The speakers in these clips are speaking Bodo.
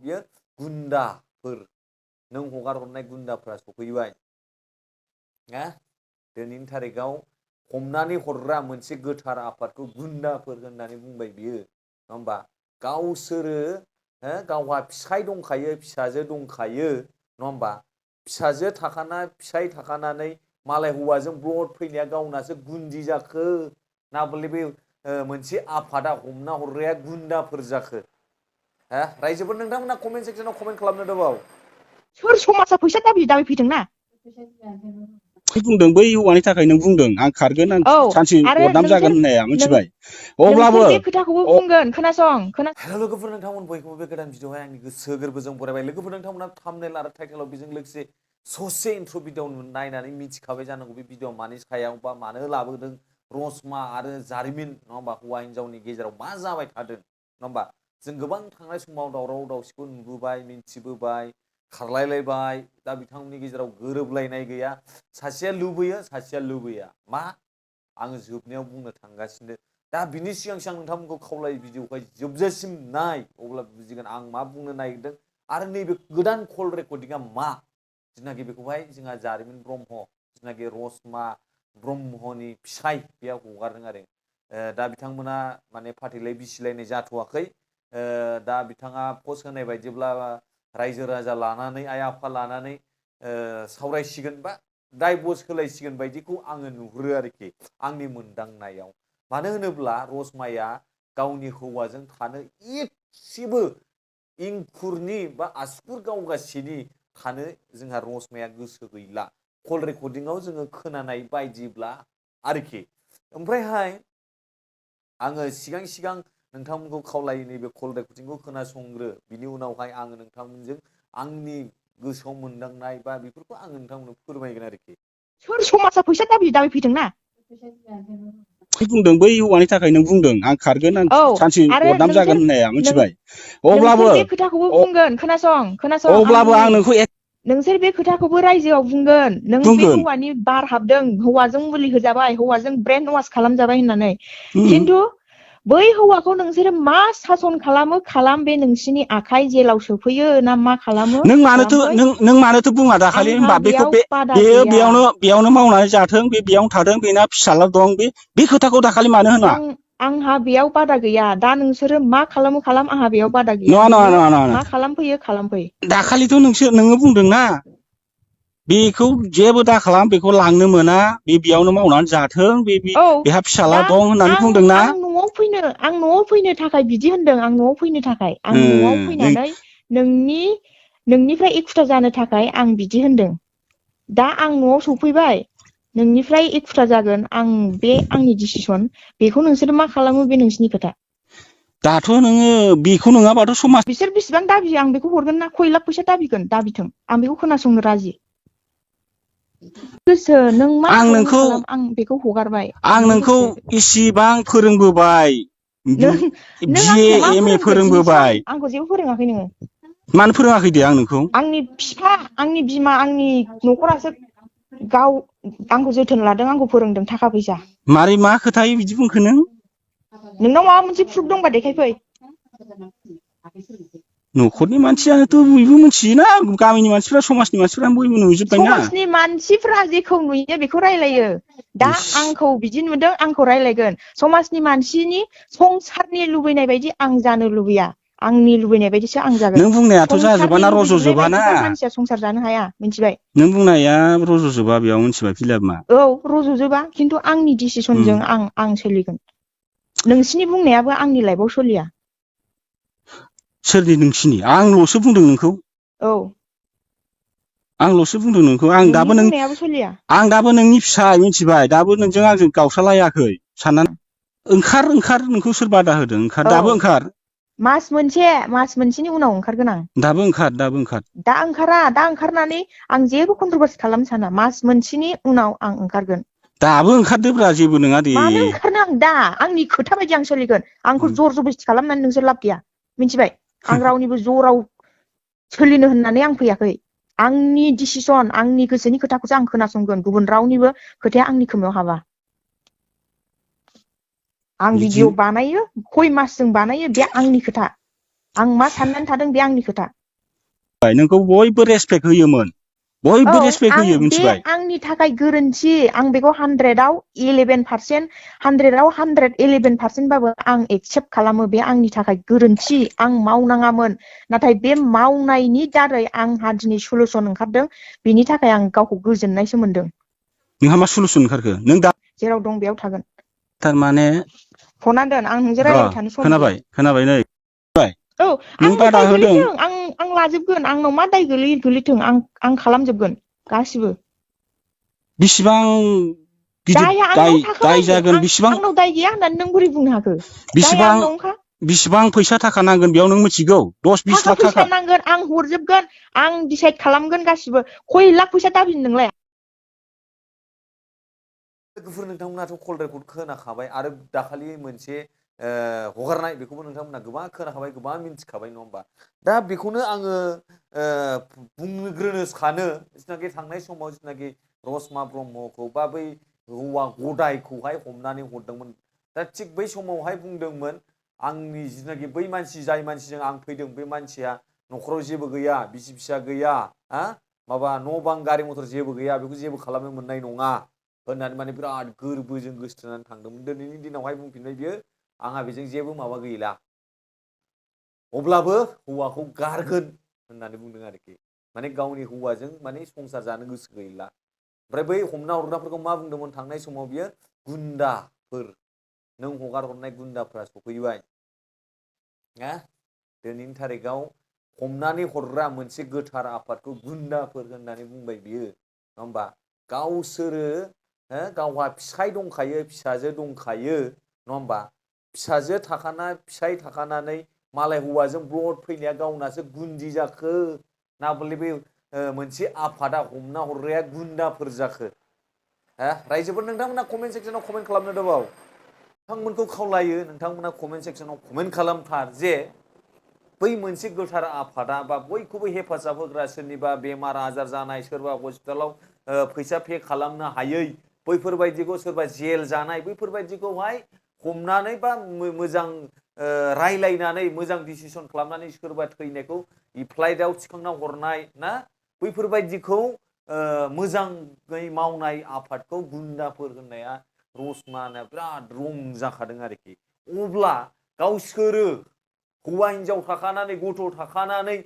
बियो गुन्दाफोर नों हगार हरनाय गुन्दाफोरा सफैबाय ना दिनैनि थारिखआव हमनानै हरग्रा मोनसे गोथार आफादखौ गुन्दाफोर होननानै बुंबाय बियो नङा होमबा गावसोरो गावहा फिसाय दंखायो फिसाजो दंखायो नङा होमबा फिसाजो थाखाना फिसाय थाखानानै मालाय हौवाजों ब्लड फैनाया गावनासो गुन्दि जाखो ना बले बे मोनसे आफादा हमना हरग्राया गुन्दाफोर जाखो रायजोफोर नोंथांमोना कमेन्ट सेक्सनाव कमेन्ट खालामनो दबाव सोर समाजा फैसा दाबि फैदोंना बुंदों बै हौवानि थाखाय नों बुंदों आं खारगोन आं सानसे बदनाम जागोन होननाया मिथिबाय अब्लाबो बे खोथाखौबो बुंगोन खोनासं हेल' लोगोफोर नोंथांमोन बयखौबो बे गोदान भिडिअआवहाय आंनि गोसो गोरबोजों बरायबाय लोगोफोर नोंथांमोना थाम्बनेल आरो टाइटेलाव बेजों लोगोसे ससे इन्ट्र' भिडिअ नायनानै मिथिखाबाय जानांगौ बे भिडिअ मानि सायाव बा मानो लाबोदों रसमा आरो जारिमिन नङा होमबा हौवा हिन्जावनि गेजेराव मा जाबाय थादों नङा होमबा जों गोबां थांनाय समाव दावराव दावसिखौ नुबोबाय मिन्थिबोबाय खारलायलायबाय दा बिथांमोननि गेजेराव गोरोबलायनाय गैया सासेया लुबैयो सासेया लुबैया मा आङो जोबनायाव बुंनो थांगासिनो दा बिनि सिगां सिगां नोंथांमोनखौ खावलायो भिडिअखौहाय जोबजासिम नाय अब्ला बुजिगोन आं मा बुंनो नागिरदों आरो नैबे गोदान कल रेकर्डिंआ मा जिनाखि बेखौहाय जोंहा जारिमिन ब्रह्म जिनाखि रसमा ब्रह्मनि फिसाय बेयाव हगारदों आरो दा बिथांमोना माने फाथैलाय बिसिलायनाय जाथ'वाखै दा बिथाङा पस्ट होनाय बायदिब्ला रायजो राजा लानानै आइ आफा लानानै सावरायसिगोन बा डाइभर्स होलायसिगोन बायदिखौ आङो नुहुरो आरोखि आंनि मोनदांनायाव मानो होनोब्ला रसमाया गावनि हौवाजों थानो एसेबो इंखुरनि बा आसुगुर गावगासिनि थानो जोंहा रसमाया गोसो गैला कल रेकर्डिंआव जोङो खोनानाय बायदिब्ला आरोखि ओमफ्रायहाय आङो सिगां सिगां नोंथांमोनखौ खावलायो नैबे कल रेकर्डिंखौ खोनासंग्रो बिनि उनावहाय आङो नोंथांमोनजों आंनि गोसोआव मोनदांनाय बा बेफोरखौ आङो नोंथांमोननो फोरमायगोन आरोखि सोर समाजा फैसा दाबि फैदोंना बुंदों बै हौवानि थाखाय नों बुंदों आं खारगोन आं सानसे बदनाम जागोन होननाया मिथिबाय अब्लाबो बे खोथाखौबो बुंगोन खोनासं अब्लाबो आं नोंखौ नोंसोर बे खोथाखौबो रायजोआव बुंगोन नों बे हौवानि बार हाबदों हौवाजों मुलि होजाबाय हौवाजों ब्रेन वाश खालामजाबाय होननानै खिन्थु बै हौवाखौ नोंसोरो मा सासन खालाम बे नोंसिनि आखाइ जेलाव सोफैयो ना मा खालामो नों मानोथो बुङा दाखालि होनबा बेखौ बेयावनो मावनानै जाथों बेयावनो थाथों बेना फिसाला दं बे खोथाखौ दाखालि मानो होना आंहा बेयाव बादा गैया दा नोंसोरो मा खालामो खालाम आंहा बेयाव बादा गैया मा खालामफैयो खालामफै दाखालिथ' नोङो बुंदोंना बेखौ जेबो दा खालाम बेखौ लांनो मोना बेयावनो मावनानै जाथों बेहा फिसाला दं होननानै बुंदोंना आं न'आव फैनो थाखाय बिदि होनदों आं न'आव फैनो थाखाय आं न'आव फैनानै नोंनिफ्राय एखुथा जानो थाखाय आं बिदि होनदों दा आं न'आव सफैबाय नोंनिफ्राय एखुथा जागोन आं बे आंनि डिसिसन बेखौ नोंसोर मा खालामो बे नोंसिनि खोथा दाथ' नोङो बेखौ नङाबाथ' समाज बिसोर बेसेबां दाबियो आं बेखौ हरगोन ना खय लाख फैसा दाबिथों आं बेखौ खोनासंनो राजि गोसो नों मा खालाम आं बेखौ हगारबाय आं नोंखौ इसिबां फोरोंबोबाय बिए एमए फोरोंबोबाय आंखौ जेबो फोरोङाखै नोङो मानो फोरोङाखै दे आं नोंखौ आंनि बिफा आंनि बिमा आंनि न'खरासो गाव आंखौ जोथोन लादों आंखौ फोरोंदों थाखा फैसा मारै मा खोथायै बिदि बुंखो नोंनाव माबा मोनसे प्रुफ दंबा देखायफै न'खरनि मानसियानोथ' बयबो मिथियोना गामिनि मानसिफ्रा समाजनि मानसिफ्रा बयबो नुजोबबायना समाजनि मानसिफ्रा जेखौ नुयो बेखौ रायलायो दा आंखौ बिदि नुदों आंखौ रायलायगोन समाजनि मानसिनि संसारनि लुबैनाय बायदि आं जानो लुबैया आंनि लुबैनाय बायदिसो आं जागोन नों बुंनायाथ' जाजोबा ना संसारनि रज'जोबा ना मानसिया संसार जानो हाया मिथिबाय नों बुंनाया रज'जोबा बेयाव मिथिबाय फिलाबमा औ रज'जोबा खिन्थु आंनि डिसिसनजों आं सोलिगोन नोंसिनि बुंनायाबो आंनि लाइफआव सोलिया सोरनि नोंसिनि आंल'सो बुंदों नोंखौ औ आंल'सो बुंदों नोंखौ आं दाबो नोंनि फिसाय मिथिबाय दाबो नोंजों आंजों गावस्रालायाखै साननानै ओंखार नोंखौ सोर बादा होदों दाबो ओंखार मास मोनसेनि उनाव ओंखारगोन आं दाबो ओंखार दा ओंखारनानै आं जेबो कन्ट्रभार्सि खालामनो साना मास मोनसेनि उनाव आं ओंखारगोन दाबो ओंखारदोब्रा जेबो नङा दे मानो ओंखारनो आं दा आंनि खोथा बायदि आं सोलिगोन आंखौ जर जबस्ति खालामनानै नोंसोर लाब गैया मिथिबाय आं रावनिबो जराव सोलिनो होननानै आं फैयाखै आंनि डिसिसन आंनि गोसोनि खोथाखौसो आं खोनासंगोन गुबुन रावनिबो खोथाया आंनि खोमायाव हाबा आं भिडिअ बानायो खय मासजों बानायो बे आंनि खोथा आं मा साननानै थादों बे आंनि खोथा नोंखौ बयबो रेसपेक्ट होयोमोन बयबो रेसपेक्ट होयो बे मिथिबाय आंनि थाखाय गोरोन्थि आं बेखौ 100आव 11% 100आव 111% बाबो आं एक्सेप्ट खालामो बे आंनि थाखाय गोरोन्थि आं मावनाङामोन नाथाय बे मावनायनि दारै आंहा दिनै सलुसन ओंखारदों बेनि थाखाय आं गावखौ गोजोननायसो मोनदों नोंहा मा सलुसन ओंखारखो नों दा जेराव दं बेयाव थागोन थारमाने फना दोन आं नोंजों र' रायलायबाय थानो सम गैया खोनाबाय नै नों आंनाव बादा दाय होदों गोलैथों आं लाजोबगोन आंनाव मा दाय गोलैथों आं खालामजोबगोन गासिबो बिसिबां गिदिर दाया दाय आंनाव थाखाबाय जागोन बिसिबां आंनाव दाय गैया होननानै नों बोरै बुंनो हाखो दाया आंनावनोखा बिसिबां फैसा थाखा नांगोन बेयाव नों मिथिगौ 10-20 थाखा लाख फैसा थाखा नांगोन आं हरजोबगोन आं डिसाइड खालामगोन गासिबो खय लाख फैसा दाबिनो नोंलाय लोगोफोर नोंथांमोनाथ' कल रेकर्ड खोनाखाबाय आरो दाखालि मोनसे हगारनाय बेखौबो नोंथांमोना गोबां खोनाखाबाय गोबां मिन्थिखाबाय नङा होमबा दा बेखौनो आङो बुंग्रोनो सानो जिनाखि थांनाय समाव जिनाखि रसमा ब्रह्मखौ बा बै हौवा गदायखौहाय हमनानै हरदोंमोन दा थिग बै समावहाय बुंदोंमोन आंनि जिनाखि बै मानसि जाय मानसिजों आं फैदों बे मानसिया न'खराव जेबो गैया बिसि फिसा गैया माबा न' बां गारि मथर जेबो गैया बेखौ जेबो खालामनो मोननाय नङा होननानै माने बिराद गोरबोजों गोसोथोनानै थांदोंमोन दिनैनि दिनावहाय बुंफिनबाय बियो आंहा बेजों जेबो माबा गैला अब्लाबो हौवाखौ गारगोन होननानै बुंदों आरोखि माने गावनि हौवाजों माने संसार जानो गोसो गैला ओमफ्राय बै हमना हरग्राफोरखौ मा बुंदोंमोन थांनाय समाव बियो गुन्दाफोर नों हगार हरनाय गुन्दाफोरा सफैबाय दिनैनि थारिखआव हमनानै हरग्रा मोनसे गोथार आफादखौ गुन्दाफोर होननानै बुंबाय बियो नङा होमबा गावसोरो गावहा फिसाय दंखायो फिसाजो दंखायो नङा होमबा फिसाजो फिसाय थाखानानै मालाय हौवाजों ब्लड फैनाया गावनासो गुन्दि जाखो ना बले बे मोनसे आफादा हमना हरग्राया गुन्दाफोर जाखो रायजोफोर नोंथांमोना कमेन्ट सेक्सनाव कमेन्ट खालामनो दबाव नोंथांमोनखौ खावलायो नोंथांमोना कमेन्ट सेक्सनाव कमेन्ट खालामथार जे बै मोनसे गोथार आफादा बा बयखौबो हेफाजाब होग्रा सोरनिबा बेमार आजार जानाय सोरबा हस्पिटालाव फैसा पे खालामनो हायै बैफोरबायदिखौ सोरबा जेल जानाय बैफोरबायदिखौहाय हमनानै बा मोजां रायलायनानै मोजां डिसिसन खालामनानै सोरबा थैनायखौ फ्लाइटआव थिखांना हरनाय ना बैफोरबायदिखौ मोजाङै मावनाय आफादखौ गुन्दाफोर होननाया रसमाना बिराद रं जाखादों आरोखि अब्ला गावसोरो हौवा हिनजाव थाखानानै गथ' थाखानानै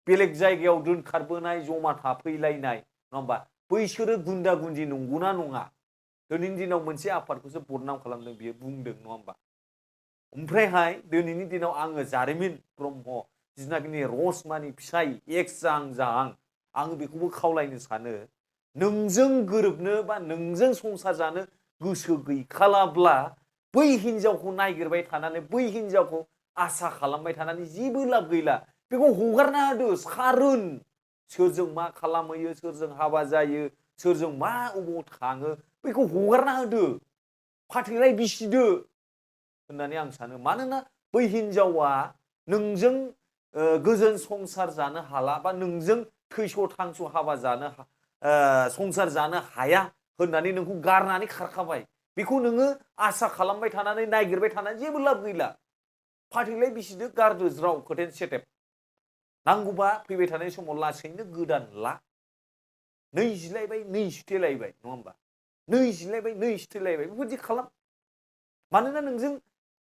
बेलेग जायगायाव दोनखारबोनाय जमा थाफैलायनाय नङा होमबा बैसोरो गुन्दा गुन्दि नंगौना नङा दिनैनि दिनाव मोनसे आफादखौसो बदनाम खालामदों बियो बुंदों नङा होमबा ओमफ्रायहाय दिनैनि दिनाव आङो जारिमिन ब्रह्म जिनाखि रसमानि फिसाय एक्स जाहां आङो बेखौबो खावलायनो सानो नोंजों गोरोबनो बा नोंजों संसार जानो गोसो गैखालाब्ला बै हिनजावखौ नागिरबाय थानानै बै हिनजावखौ आसा खालामबाय थानानै जेबो लाब गैला बेखौ हगारना होदो सारुन सोरजों मा खालामहैयो सोरजों हाबा जायो सोरजों मा अबाव थाङो बेखौ हगारना होदो फाथैलाय बिसिदो होननानै आं सानो मानोना बै हिनजावा नोंजों गोजोन संसार जानो हाला बा नोंजों थैस' थांस' हाबा जानो संसार जानो हाया होननानै नोंखौ गारनानै खारखाबाय बेखौ नोङो आसा खालामबाय थानानै नागिरबाय थानानै जेबो लाब गैला फाथैलाय बिसिदो गारदो ज्राव खोथेन सेटेप नांगौबा फैबाय थानाय समाव लासैनो गोदान ला नै जिलायबाय नै सुथेलायबाय नङा होमबा नै जिलायबाय नै सुथेलायबाय बेफोरबायदि खालाम मानोना नोंजों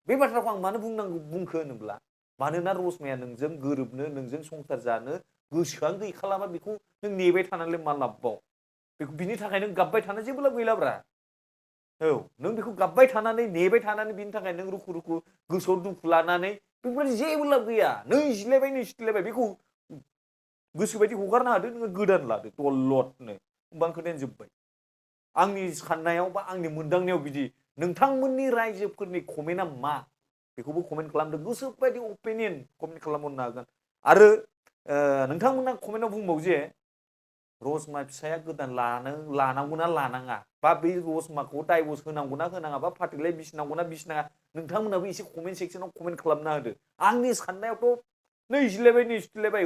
बे बाथ्राखौ आं मानो बुंखो होनोब्ला मानोना रसमाया नोंजों गोरोबनो नोंजों संसार जानो गोसोआनो गैखालाबा बेखौ नों नेबाय थानानैलाय मा लाबबाव बेखौ बिनि थाखाय नों गाबबाय थानो जेबो लाब गैलाब्रा नों बेखौ गाबबाय थानानै नेबाय थानानै बिनि थाखाय नों रुखु रुखु गोसोआव दुखु लानानै बेफोरबायदि जेबो लाब गैया नै जिलायबाय नै सुथेलायबाय बेखौ गोसोबायदि हगारना होदो नोङो गोदान लादो दलदनो होमबानो खोथायानो जोब्बाय आंनि साननायाव बा आंनि मोनदांनायाव बिदि नोंथांमोननि रायजोफोरनि कमेन्टआ मा बेखौबो कमेन्ट खालामदो गोसोबायदि अपिनियन कमेन्ट खालामहरनो हागोन आरो नोंथांमोना कमेन्टआव बुंबाव जे रसमा फिसाया गोदान लानांगौना लानाङा बा बे रसमाखौ डाइभर्स होनांगौना होनाङा बा फाथैलाय बिसिनांगौना बिसिनाङा नोंथांमोनाबो एसे कमेन्ट सेक्सनाव कमेन्ट खालामना होदो आंनि साननायावथ' नै जिलायबाय नै सुथेलायबाय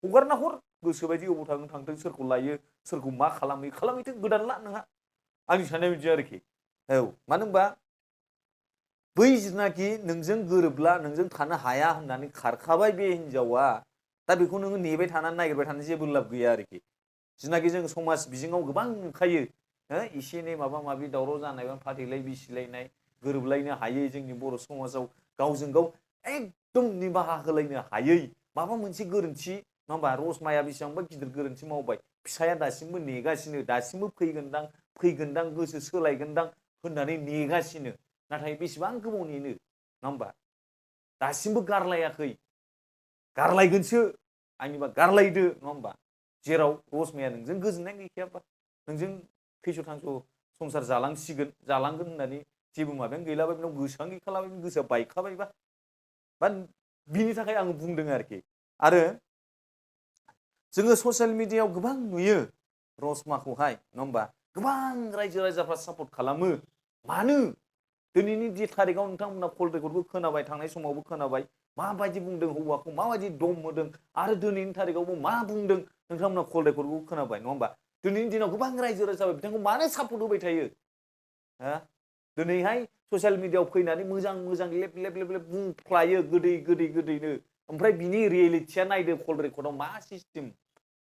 हगारना हर गोसोबायदि अबाव थांनो थांथों सोरखौ लायो सोरखौ मा खालामहैथों गोदान ला नोंहा आंनि साननाय बिदि आरोखि मानो होनबा बै जिनाखि नोंजों गोरोबला नोंजों थानो हाया होननानै खारखाबाय बे हिनजावा दा बेखौ नोङो नेबाय थानानै नागिरबाय थानानै जेबो लाब गैया आरोखि जिनाखि जों समाज बिजोङाव गोबां नुखायो एसे एनै माबा माबि दावराव जानाय बा फाथैलाय बिसिलायनाय गोरोबलायनो हायै जोंनि बर' समाजाव गावजों गाव एकदम निमाहा होलायनो हायै माबा मोनसे गोरोन्थि नङा होमबा रसमाया बेसेबांबा गिदिर गोरोन्थि मावबाय फिसाया दासिमबो नेगासिनो दासिमबो फैगोनदां गोसो सोलायगोनदां होननानै नेगासिनो नाथाय बेसेबां गोबाव नेनो नङा होमबा दासिमबो गारलायाखै गारलायगोनसो आंनिबा गारलायदो नङा होमबा जेराव रसमाया नोंजों गोजोननाय गैखायाबा नोंजों थैस' थांस' संसार जालांगोन होननानै जेबो माबायानो गैलाबाय बेनाव गोसोआनो गैखालाबाय गोसोआ बायखाबायबा बा बिनि थाखाय आं बुंदों आरोखि आरो जोङो ससियेल मिडियायाव गोबां नुयो रसमाखौहाय नङा होमबा गोबां रायजो राजाफ्रा सापर्ट खालामो मानो दिनैनि जि थारिखआव नोंथांमोना कल रेकर्डबो खोनाबाय थांनाय समावबो खोनाबाय माबायदि बुंदों हौवाखौ माबायदि दम होदों आरो दिनैनि थारिखआवबो मा बुंदों नोंथांमोना कल रेकर्डबो खोनाबाय नङा होमबा दिनैनि दिनाव गोबां रायजो राजा बिथांखौ मानो सापर्ट होबाय थायो दिनैहाय ससियेल मिडियायाव फैनानै मोजां मोजां लेब लेब लेब लेब बुंफ्लायो गोदैनो ओमफ्राय बिनि रियेलिटिया नायदो कल रेकर्डआव मा सिस्टेम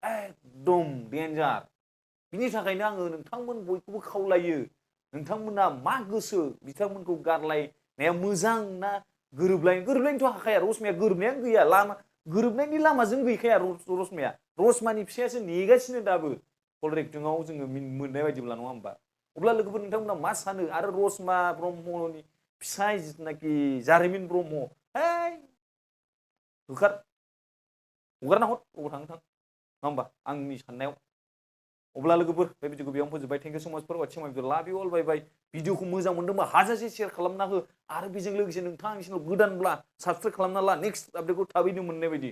एकदम डेन्जार बिनि थाखायनो आङो नोंथांमोन बयखौबो खावलायो नोंथांमोना मा गोसो बिथांमोनखौ गारलायनाया मोजां ना गोरोबलायनोथ' हाखाया रसमाया गोरोबनायानो गैया गोरोबनायनि लामाजों गैखाया रसमाया रसमानि फिसायासो नेगासिनो दाबो कल रेकर्डिंआव जोङो मोननाय बायदिब्ला नङा होमबा अब्ला लोगोफोर नोंथांमोना मा सानो आरो रसमा ब्रह्मनि फिसाय जिथुनाखि जारिमिन ब्रह्म हगारना हर अबाव थांनो थां नङा होमबा आंनि साननायाव अब्ला लोगोफोर बे भिडिअखौ बेयावनो फोजोबबाय थेंक इउ सो माच फर वाचिं माय भिडिअ लाभ इउ अल बाय बाय भिडिअखौ मोजां मोनदोंबा हाजासे शेयार खालामना हो आरो बेजों लोगोसे नोंथाङा आंनि चेनेलाव गोदानब्ला साबस्क्राइब खालामना ला नेक्स्ट आपडेटखौ थाबैनो मोननाय बायदि